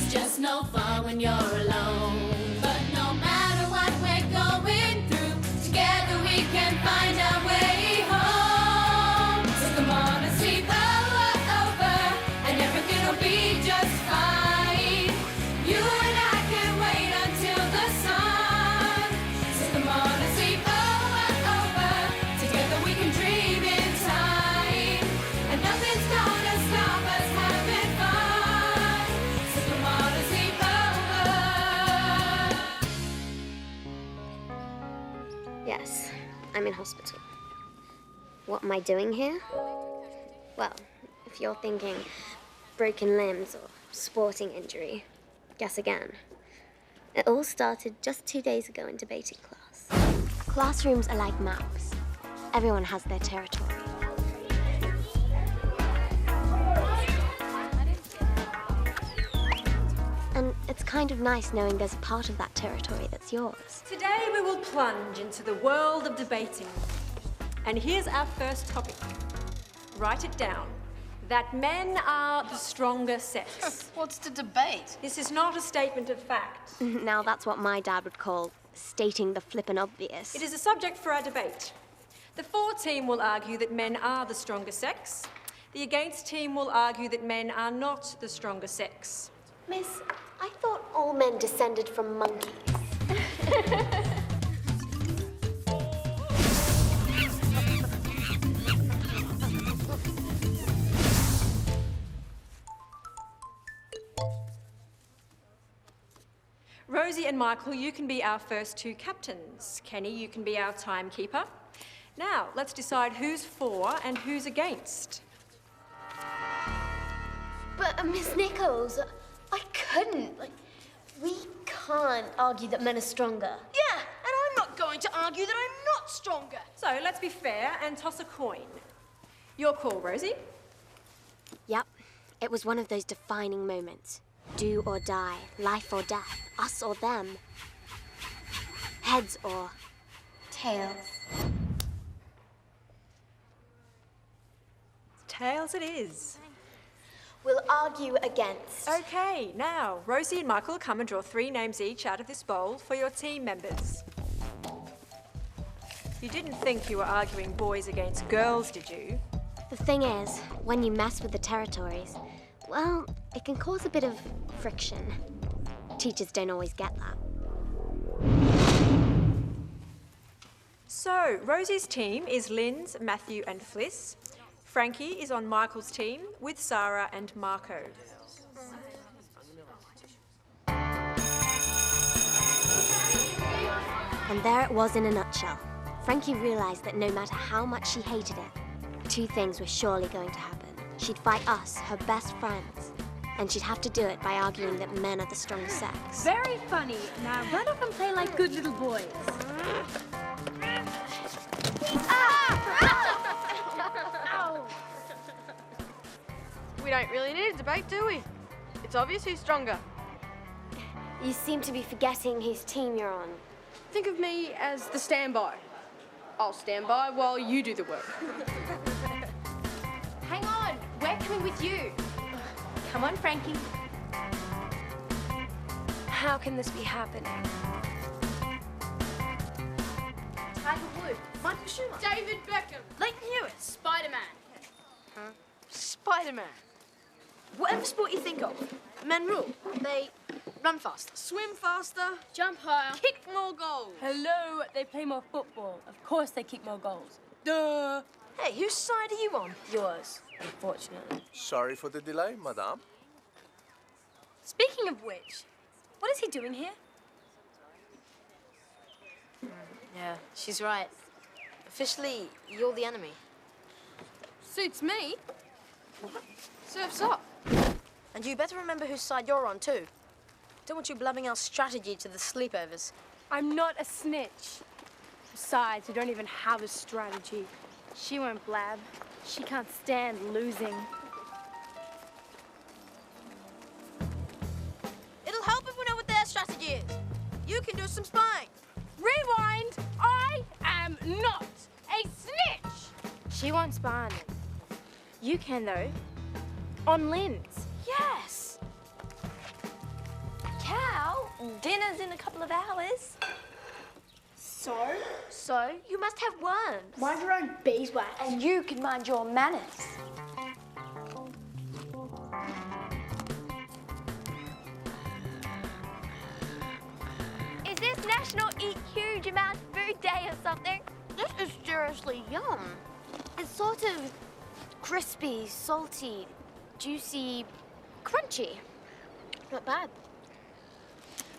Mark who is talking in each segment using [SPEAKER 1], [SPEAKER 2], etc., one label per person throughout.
[SPEAKER 1] It's just no fun when you're alone. But no matter what we're going through, together we can find our way home. So come on and sleep over, and everything will be just fine. You and I can wait until the sun. So come on and sleep over, together we can dream in time. And nothing's gonna stop us having fun. So come on and sleep over.
[SPEAKER 2] Yes, I'm in hospital. What am I doing here? Well, if you're thinking broken limbs or sporting injury, guess again. It all started just 2 days ago in debating class. Classrooms are like maps. Everyone has their territory. And it's kind of nice knowing there's a part of that territory that's yours.
[SPEAKER 3] Today we will plunge into the world of debating. And here's our first topic. Write it down. That men are the stronger sex.
[SPEAKER 4] What's the debate?
[SPEAKER 3] This is not a statement of fact.
[SPEAKER 2] Now that's what my dad would call stating the flippin' obvious.
[SPEAKER 3] It is a subject for our debate. The for team will argue that men are the stronger sex. The against team will argue that men are not the stronger sex.
[SPEAKER 2] Miss, I thought all men descended from monkeys.
[SPEAKER 3] Rosie and Michael, you can be our first two captains. Kenny, you can be our timekeeper. Now, let's decide who's for and who's against.
[SPEAKER 2] But, Miss Nichols, I couldn't. We can't argue that men are stronger.
[SPEAKER 4] Yeah, and I'm not going to argue that I'm not stronger.
[SPEAKER 3] So, let's be fair and toss a coin. Your call, Rosie.
[SPEAKER 2] Yep, it was one of those defining moments. Do or die, life or death, us or them. Heads or tails.
[SPEAKER 3] Tails it is.
[SPEAKER 2] We'll argue against.
[SPEAKER 3] Okay, now, Rosie and Michael, come and draw 3 names each out of this bowl for your team members. You didn't think you were arguing boys against girls, did you?
[SPEAKER 2] The thing is, when you mess with the territories, well, it can cause a bit of friction. Teachers don't always get that.
[SPEAKER 3] So, Rosie's team is Lyndz, Matthew and Fliss. Frankie is on Michael's team with Sara and Marco.
[SPEAKER 2] And there it was in a nutshell. Frankie realized that no matter how much she hated it, 2 things were surely going to happen. She'd fight us, her best friends, and she'd have to do it by arguing that men are the stronger sex.
[SPEAKER 5] Very funny. Now run up and play like good little boys.
[SPEAKER 4] We don't really need a debate, do we? It's obvious who's stronger.
[SPEAKER 2] You seem to be forgetting whose team you're on.
[SPEAKER 4] Think of me as the standby. I'll stand by while you do the work.
[SPEAKER 5] Hang on, we're coming with you. Come on, Frankie. How can this be happening?
[SPEAKER 4] Tiger Woods, Michael Schumacher, David Beckham, Leighton Hewitt, Spider-Man. Huh? Spider-Man. Whatever sport you think of, men rule. They run faster, swim faster,
[SPEAKER 5] Jump higher.
[SPEAKER 4] kick more goals.
[SPEAKER 5] Hello, they play more football. Of course they kick more goals.
[SPEAKER 4] Duh. Hey, whose side are you on?
[SPEAKER 5] Yours, unfortunately.
[SPEAKER 6] Sorry for the delay, madame.
[SPEAKER 5] Speaking of which, what is he doing here?
[SPEAKER 7] Yeah, she's right. Officially, you're the enemy.
[SPEAKER 4] Suits me. Surf's up.
[SPEAKER 7] And you better remember whose side you're on, too. Don't want you blabbing our strategy to the sleepovers.
[SPEAKER 5] I'm not a snitch. Besides, we don't even have a strategy. She won't blab. She can't stand losing.
[SPEAKER 7] It'll help if we know what their strategy is. You can do some spying.
[SPEAKER 5] Rewind! I am not a snitch! She won't spy on him. You can, though. On Lyndz.
[SPEAKER 7] Yes!
[SPEAKER 4] dinner's in a couple of hours.
[SPEAKER 5] So?
[SPEAKER 4] So, you must have worms.
[SPEAKER 5] Mind your own beeswax.
[SPEAKER 4] And you can mind your manners. Is this National Eat Huge Amount of Food Day or something?
[SPEAKER 7] This is seriously yum. It's sort of crispy, salty, juicy, crunchy. Not bad.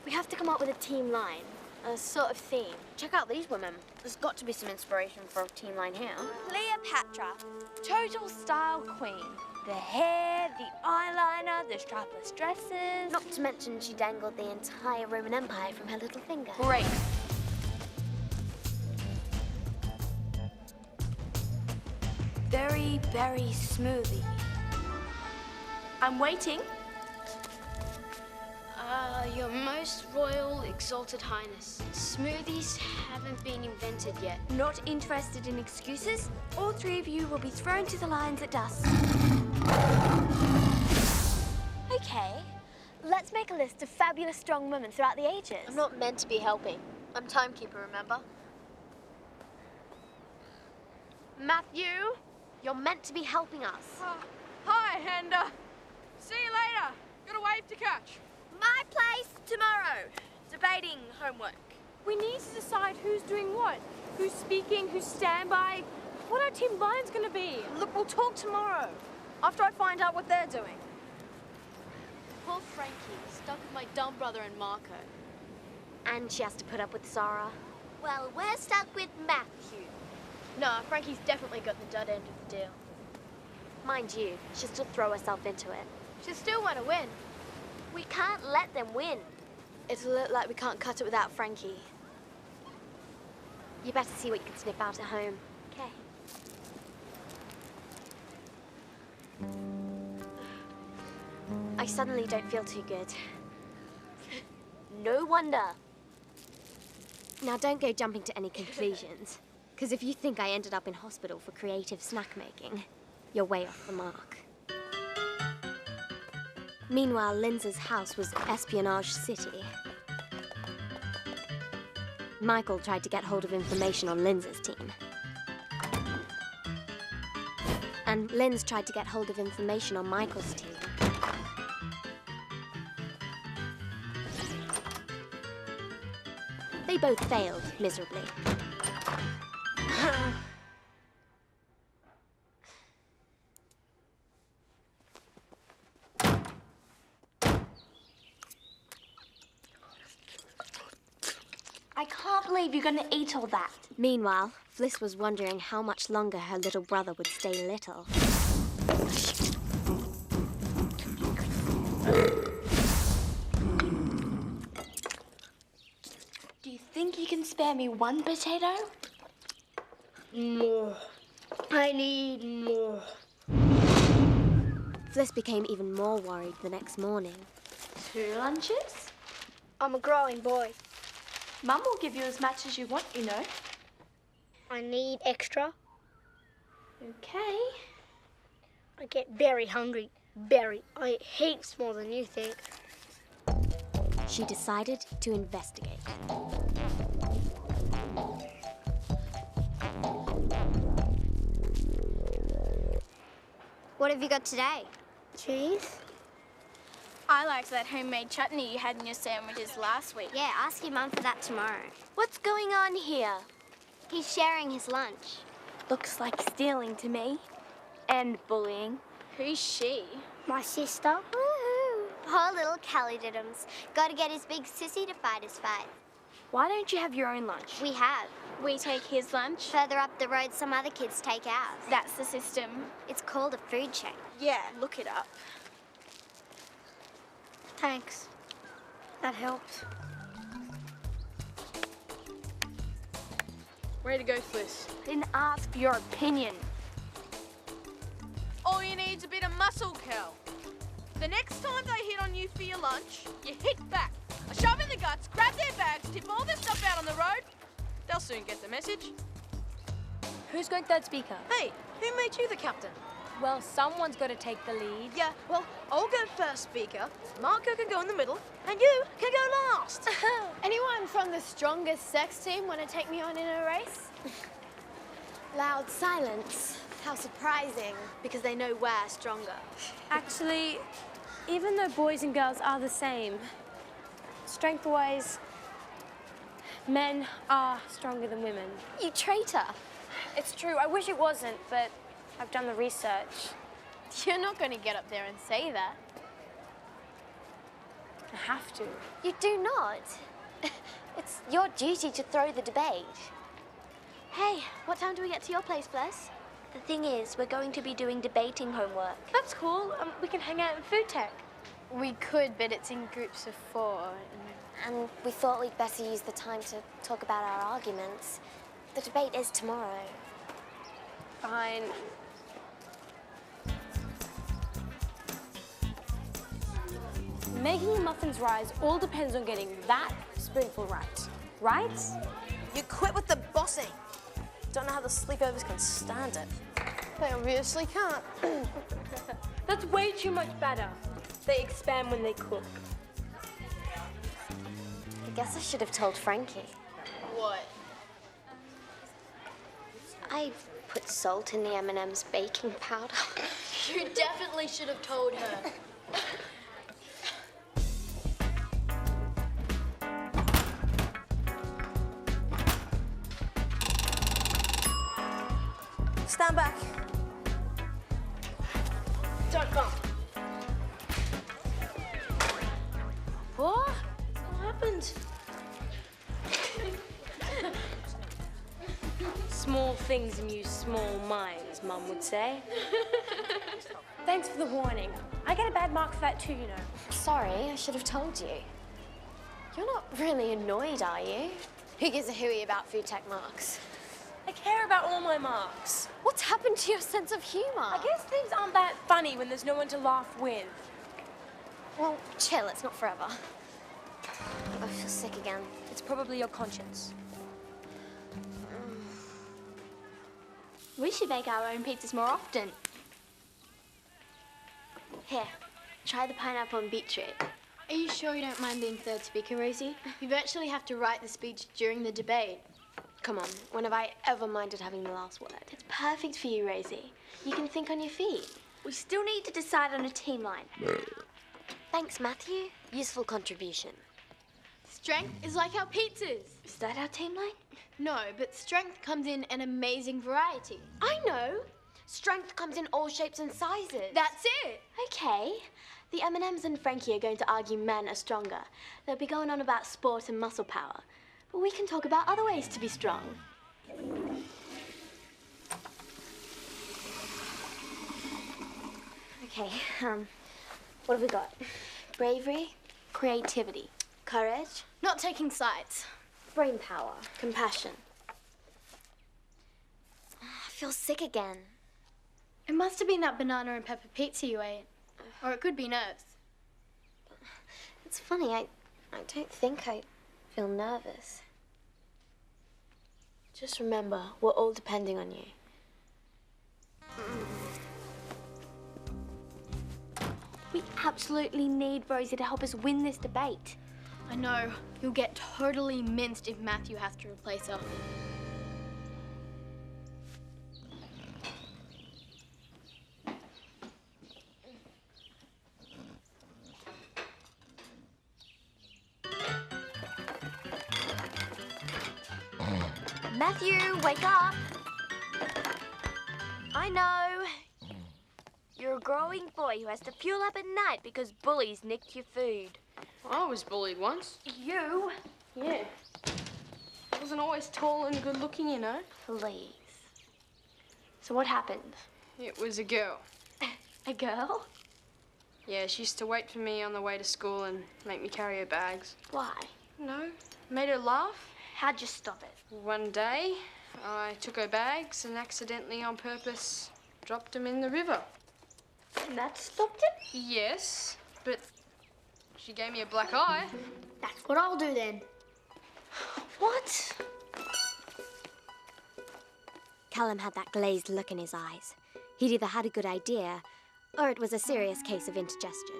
[SPEAKER 2] We have to come up with a team line, a sort of theme.
[SPEAKER 7] Check out these women. There's got to be some inspiration for a team line here.
[SPEAKER 4] Cleopatra, total style queen. The hair, the eyeliner, the strapless dresses.
[SPEAKER 2] Not to mention she dangled the entire Roman Empire from her little finger.
[SPEAKER 4] Great. Very, very smoothie. I'm waiting.
[SPEAKER 8] Your most royal, exalted highness. Smoothies haven't been invented yet.
[SPEAKER 4] Not interested in excuses. All three of you will be thrown to the lions at dusk. Okay, let's make a list of fabulous strong women throughout the ages.
[SPEAKER 7] I'm not meant to be helping. I'm timekeeper, remember?
[SPEAKER 2] Matthew, you're meant to be helping us.
[SPEAKER 9] Hi, and see you later. Got a wave to catch.
[SPEAKER 4] My place tomorrow. Debating homework.
[SPEAKER 5] We need to decide who's doing what, who's speaking, who's standby, what our team line's gonna be.
[SPEAKER 7] Look, we'll talk tomorrow, after I find out what they're doing.
[SPEAKER 8] Poor Frankie, stuck with my dumb brother and Marco.
[SPEAKER 2] And she has to put up with Sara.
[SPEAKER 4] Well, we're stuck with Matthew.
[SPEAKER 7] No, Frankie's definitely got the dud end of the deal.
[SPEAKER 2] Mind you, she'll still throw herself into it.
[SPEAKER 7] She still want to win.
[SPEAKER 2] We can't let them win.
[SPEAKER 7] It'll look like we can't cut it without Frankie.
[SPEAKER 2] You better see what you can snip out at home.
[SPEAKER 7] Okay.
[SPEAKER 2] I suddenly don't feel too good. No wonder. Now don't go jumping to any conclusions. Because if you think I ended up in hospital for creative snack making, you're way off the mark. Meanwhile, Lynd's house was Espionage City. Michael tried to get hold of information on Lynd's team. And Lyndz tried to get hold of information on Michael's team. They both failed miserably.
[SPEAKER 4] I can't believe you're gonna eat all that.
[SPEAKER 2] Meanwhile, Fliss was wondering how much longer her little brother would stay little.
[SPEAKER 4] Do you think you can spare me one potato?
[SPEAKER 5] More. I need more.
[SPEAKER 2] Fliss became even more worried the next morning.
[SPEAKER 4] 2 lunches?
[SPEAKER 5] I'm a growing boy.
[SPEAKER 4] Mum will give you as much as you want, you know.
[SPEAKER 5] I need extra.
[SPEAKER 4] Okay.
[SPEAKER 5] I get very hungry. Very. I eat heaps more than you think.
[SPEAKER 2] She decided to investigate. What have you got today?
[SPEAKER 5] Cheese?
[SPEAKER 10] I liked that homemade chutney you had in your sandwiches last week.
[SPEAKER 2] Yeah, ask your mum for that tomorrow. What's going on here? He's sharing his lunch.
[SPEAKER 4] Looks like stealing to me. And bullying.
[SPEAKER 10] Who's she?
[SPEAKER 5] My sister?
[SPEAKER 2] Woohoo! Poor little Callie Diddums. Gotta get his big sissy to fight his fight.
[SPEAKER 4] Why don't you have your own lunch?
[SPEAKER 2] We have.
[SPEAKER 10] We take his lunch.
[SPEAKER 2] Further up the road, some other kids take ours.
[SPEAKER 10] That's the system.
[SPEAKER 2] It's called a food chain.
[SPEAKER 4] Yeah, look it up.
[SPEAKER 5] Thanks. That helps.
[SPEAKER 9] Way to go, Fliss.
[SPEAKER 4] Didn't ask for your opinion.
[SPEAKER 9] All you need's a bit of muscle, Cal. The next time they hit on you for your lunch, you hit back. A shove in the guts, grab their bags, tip all their stuff out on the road. They'll soon get the message.
[SPEAKER 4] Who's going third speaker?
[SPEAKER 7] Hey, who made you the captain?
[SPEAKER 5] Well, someone's got to take the lead.
[SPEAKER 7] Yeah, well, I'll go first speaker, Marco can go in the middle, and you can go last.
[SPEAKER 5] Anyone from the strongest sex team want to take me on in a race?
[SPEAKER 2] Loud silence. How surprising.
[SPEAKER 7] Because they know we're stronger.
[SPEAKER 5] Actually, even though boys and girls are the same, strength-wise, men are stronger than women.
[SPEAKER 2] You traitor.
[SPEAKER 5] It's true. I wish it wasn't, but I've done the research.
[SPEAKER 10] You're not going to get up there and say that.
[SPEAKER 5] I have to.
[SPEAKER 2] You do not. It's your duty to throw the debate. Hey, what time do we get to your place, Fliss? The thing is, we're going to be doing debating homework.
[SPEAKER 5] That's cool. We can hang out in food tech.
[SPEAKER 10] We could, but it's in groups of 4.
[SPEAKER 2] And we thought we'd better use the time to talk about our arguments. The debate is tomorrow.
[SPEAKER 5] Fine. Making the muffins rise all depends on getting that spoonful right. Right?
[SPEAKER 7] You quit with the bossing. Don't know how the sleepovers can stand it.
[SPEAKER 5] They obviously can't. That's way too much batter. They expand when they cook.
[SPEAKER 2] I guess I should have told Frankie.
[SPEAKER 10] What?
[SPEAKER 2] I put salt in the M&M's baking powder.
[SPEAKER 10] You definitely should have told her.
[SPEAKER 7] Stand back. Don't bump.
[SPEAKER 5] What? What happened? Small things amuse small minds, Mum would say. Thanks for the warning. I get a bad mark for that too, you know.
[SPEAKER 2] Sorry, I should have told you. You're not really annoyed, are you? Who gives a hooey about food tech marks?
[SPEAKER 5] I care about all my marks.
[SPEAKER 2] What's happened to your sense of humor?
[SPEAKER 5] I guess things aren't that funny when there's no one to laugh with.
[SPEAKER 2] Well, chill, it's not forever. I feel sick again.
[SPEAKER 5] It's probably your conscience.
[SPEAKER 10] We should make our own pizzas more often.
[SPEAKER 2] Here, try the pineapple and beetroot.
[SPEAKER 10] Are you sure you don't mind being third speaker, Rosie? You virtually have to write the speech during the debate.
[SPEAKER 2] Come on, when have I ever minded having the last word?
[SPEAKER 10] It's perfect for you, Rosie. You can think on your feet. We still need to decide on a team line.
[SPEAKER 2] Thanks, Matthew. Useful contribution.
[SPEAKER 10] Strength is like our pizzas. Is that our team line? No, but strength comes in an amazing variety.
[SPEAKER 2] I know. Strength comes in all shapes and sizes.
[SPEAKER 10] That's it.
[SPEAKER 2] Okay. The M&Ms and Frankie are going to argue men are stronger. They'll be going on about sport and muscle power. But we can talk about other ways to be strong. Okay, what have we got? Bravery, creativity, courage,
[SPEAKER 10] Not taking sides.
[SPEAKER 2] brain power, compassion. I feel sick again.
[SPEAKER 10] It must have been that banana and pepper pizza you ate. Or it could be nerves.
[SPEAKER 2] It's funny, I don't think I feel nervous. Just remember, we're all depending on you.
[SPEAKER 10] We absolutely need Rosie to help us win this debate. I know. You'll get totally minced if Matthew has to replace her.
[SPEAKER 2] Matthew, wake up! I know. You're a growing boy who has to fuel up at night because bullies nicked your food.
[SPEAKER 9] I was bullied once.
[SPEAKER 2] You?
[SPEAKER 9] Yeah. I wasn't always tall and good looking, you know.
[SPEAKER 2] Please. So what happened?
[SPEAKER 9] It was a girl.
[SPEAKER 2] A girl?
[SPEAKER 9] Yeah, she used to wait for me on the way to school and make me carry her bags.
[SPEAKER 2] Why?
[SPEAKER 9] No, made her laugh.
[SPEAKER 2] How'd you stop it?
[SPEAKER 9] One day, I took her bags and accidentally on purpose dropped them in the river.
[SPEAKER 2] And that stopped it?
[SPEAKER 9] Yes, but she gave me a black eye.
[SPEAKER 10] That's what I'll do then.
[SPEAKER 2] What? Callum had that glazed look in his eyes. He'd either had a good idea, or it was a serious case of indigestion.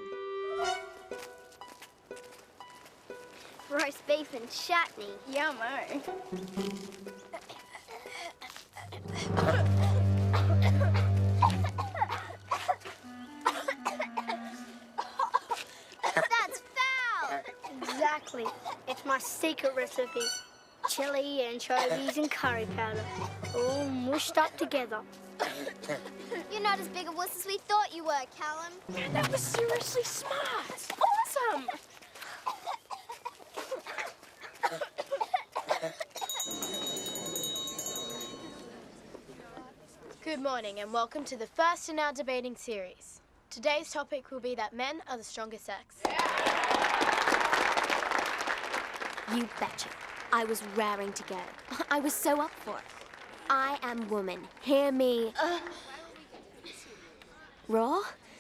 [SPEAKER 10] Roast beef and chutney.
[SPEAKER 4] Yummo.
[SPEAKER 10] That's foul! Exactly. It's my secret recipe. Chili, anchovies, and curry powder. All mushed up together.
[SPEAKER 11] You're not as big a wuss as we thought you were, Callum.
[SPEAKER 4] Man, that was seriously smart. Awesome.
[SPEAKER 10] Good morning and welcome to the first in our debating series. Today's topic will be that men are the stronger sex.
[SPEAKER 2] You betcha. I was raring to go. I was so up for it. I am woman. Hear me. Raw?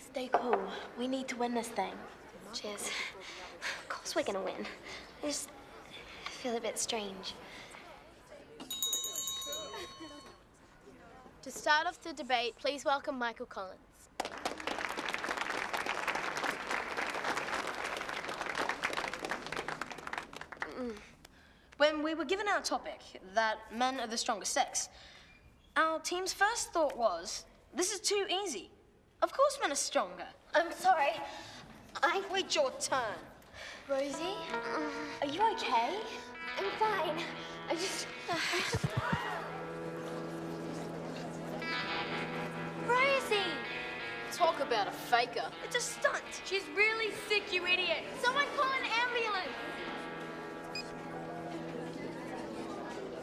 [SPEAKER 7] Stay cool. We need to win this thing.
[SPEAKER 2] Cheers. Of course we're gonna win. I just feel a bit strange.
[SPEAKER 10] To start off the debate, please welcome Michael Collins.
[SPEAKER 7] When we were given our topic, that men are the stronger sex, our team's first thought was, this is too easy. Of course men are stronger.
[SPEAKER 10] I'm sorry.
[SPEAKER 7] Wait your turn.
[SPEAKER 10] Rosie?
[SPEAKER 7] Are you okay?
[SPEAKER 10] I'm fine. I just... Rosie!
[SPEAKER 7] Talk about a faker. It's a stunt.
[SPEAKER 4] She's really sick, you idiot.
[SPEAKER 10] Someone call an ambulance!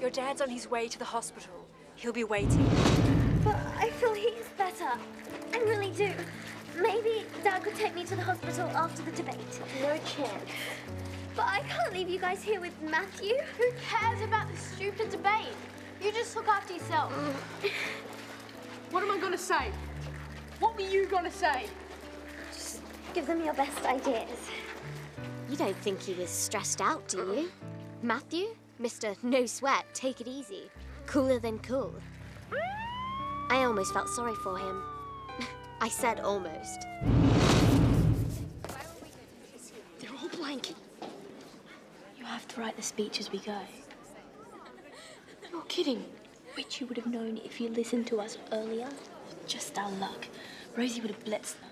[SPEAKER 3] Your dad's on his way to the hospital. He'll be waiting.
[SPEAKER 5] But I feel he's better. I really do. Maybe Dad could take me to the hospital after the debate.
[SPEAKER 10] No chance.
[SPEAKER 5] But I can't leave you guys here with Matthew.
[SPEAKER 10] Who cares about this stupid debate? You just look after yourself.
[SPEAKER 9] What am I gonna say? What were you gonna say?
[SPEAKER 5] Just give them your best ideas.
[SPEAKER 2] You don't think he was stressed out, do you? Matthew? Mr. No Sweat, take it easy. Cooler than cool. I almost felt sorry for him. I said almost.
[SPEAKER 7] They're all blank. You have to write the speech as we go.
[SPEAKER 10] You're kidding.
[SPEAKER 7] Which you would have known if you listened to us earlier. Just our luck. Rosie would have blitzed them.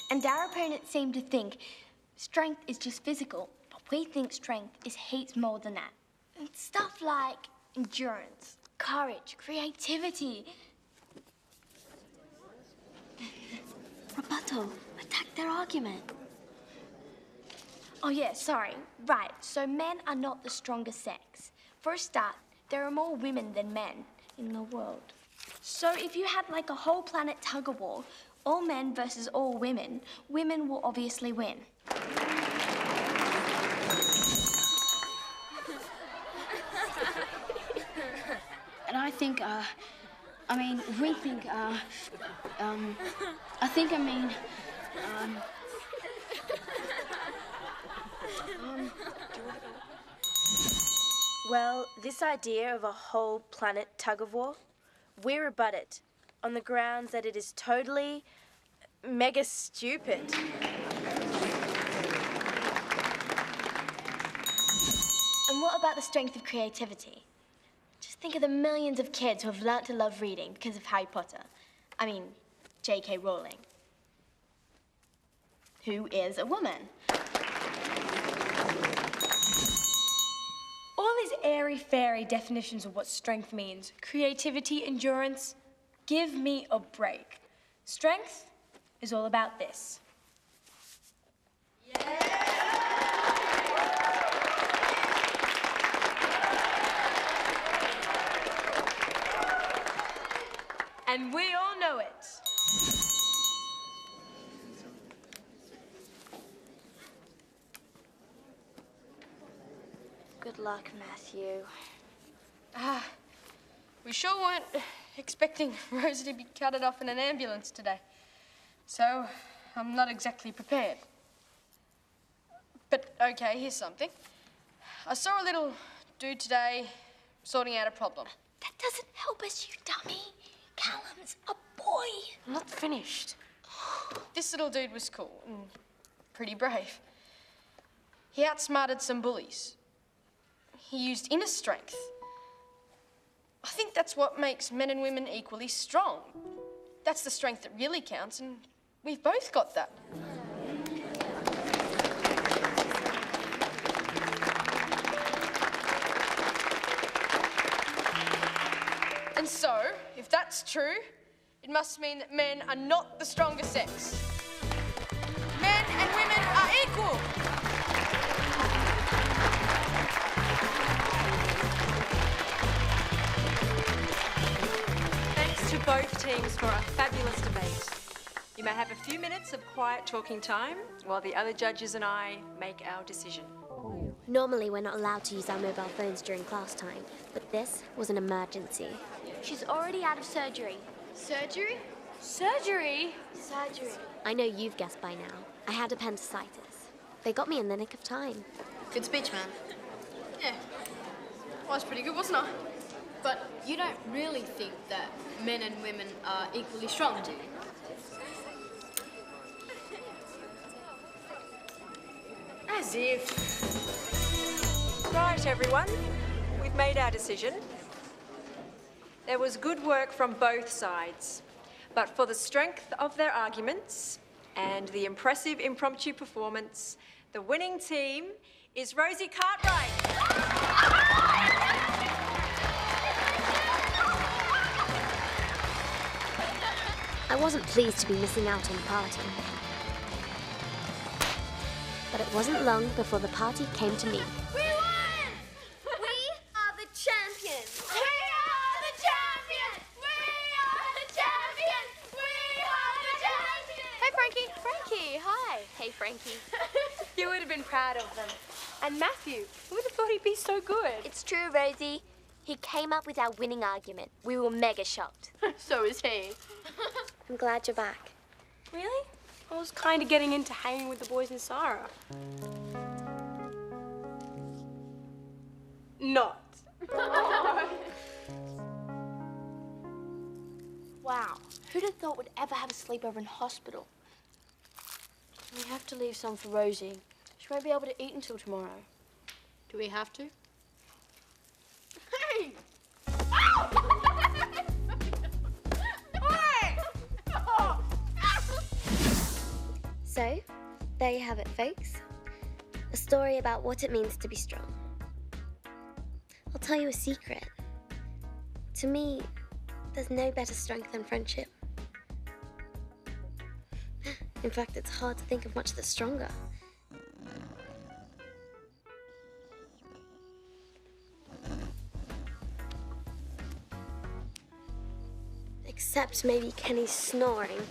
[SPEAKER 10] And our opponents seem to think strength is just physical, but we think strength is heaps more than that. And stuff like endurance, courage, creativity.
[SPEAKER 7] Rebuttal. Attack their argument.
[SPEAKER 10] Oh yeah, sorry. Right, so men are not the stronger sex. For a start, there are more women than men in the world. So if you had like a whole planet tug-of-war, all men versus all women, women will obviously win.
[SPEAKER 8] And I think, we think,
[SPEAKER 7] Well, this idea of a whole planet tug-of-war, we rebut it on the grounds that it is totally mega stupid.
[SPEAKER 10] And what about the strength of creativity? Just think of the millions of kids who have learnt to love reading because of Harry Potter. I mean, J.K. Rowling. Who is a woman.
[SPEAKER 3] All these airy-fairy definitions of what strength means, creativity, endurance, give me a break. Strength is all about this. And we all know it.
[SPEAKER 10] Good luck, Matthew.
[SPEAKER 9] We sure weren't expecting Rosie to be carted off in an ambulance today. So, I'm not exactly prepared. But, okay, here's something. I saw a little dude today sorting out a problem.
[SPEAKER 10] That doesn't help us, you dummy. Callum's a boy.
[SPEAKER 4] I'm not finished. This little dude was cool and pretty brave. He outsmarted some bullies. He used inner strength. I think that's what makes men and women equally strong. That's the strength that really counts, and we've both got that. And so, if that's true, it must mean that men are not the stronger sex. Men and women are equal.
[SPEAKER 3] Thanks to both teams for a fabulous debate. You may have a few minutes of quiet talking time while the other judges and I make our decision.
[SPEAKER 2] Normally, we're not allowed to use our mobile phones during class time, but this was an emergency.
[SPEAKER 10] She's already out of surgery.
[SPEAKER 8] Surgery?
[SPEAKER 10] Surgery?
[SPEAKER 8] Surgery.
[SPEAKER 2] I know you've guessed by now. I had appendicitis. They got me in the nick of time.
[SPEAKER 8] Good speech, man.
[SPEAKER 4] Yeah, well, that's pretty good, wasn't I?
[SPEAKER 8] But you don't really think that men and women are equally strong, do you?
[SPEAKER 4] As if.
[SPEAKER 3] Right, everyone, we've made our decision. There was good work from both sides, but for the strength of their arguments and the impressive impromptu performance, the winning team is Rosie Cartwright.
[SPEAKER 2] I wasn't pleased to be missing out on the party. But it wasn't long before the party came to me.
[SPEAKER 11] We won! We are the champions! We are the champions! We are the champions! We are the champions!
[SPEAKER 7] Hey, Frankie. Frankie, hi. Hey, Frankie. You would have been proud of them. And Matthew, who would have thought he'd be so good?
[SPEAKER 10] It's true, Rosie. He came up with our winning argument. We were mega shocked.
[SPEAKER 7] So is he.
[SPEAKER 2] I'm glad you're back.
[SPEAKER 5] Really? I was kind of getting into hanging with the boys and Sara. Not.
[SPEAKER 10] Wow. Who'd have thought we'd ever have a sleepover in hospital?
[SPEAKER 8] We have to leave some for Rosie. She won't be able to eat until tomorrow. Do we have to?
[SPEAKER 4] Hey!
[SPEAKER 2] So, there you have it, folks. A story about what it means to be strong. I'll tell you a secret. To me, there's no better strength than friendship. In fact, it's hard to think of much that's stronger. Except maybe Kenny's snoring.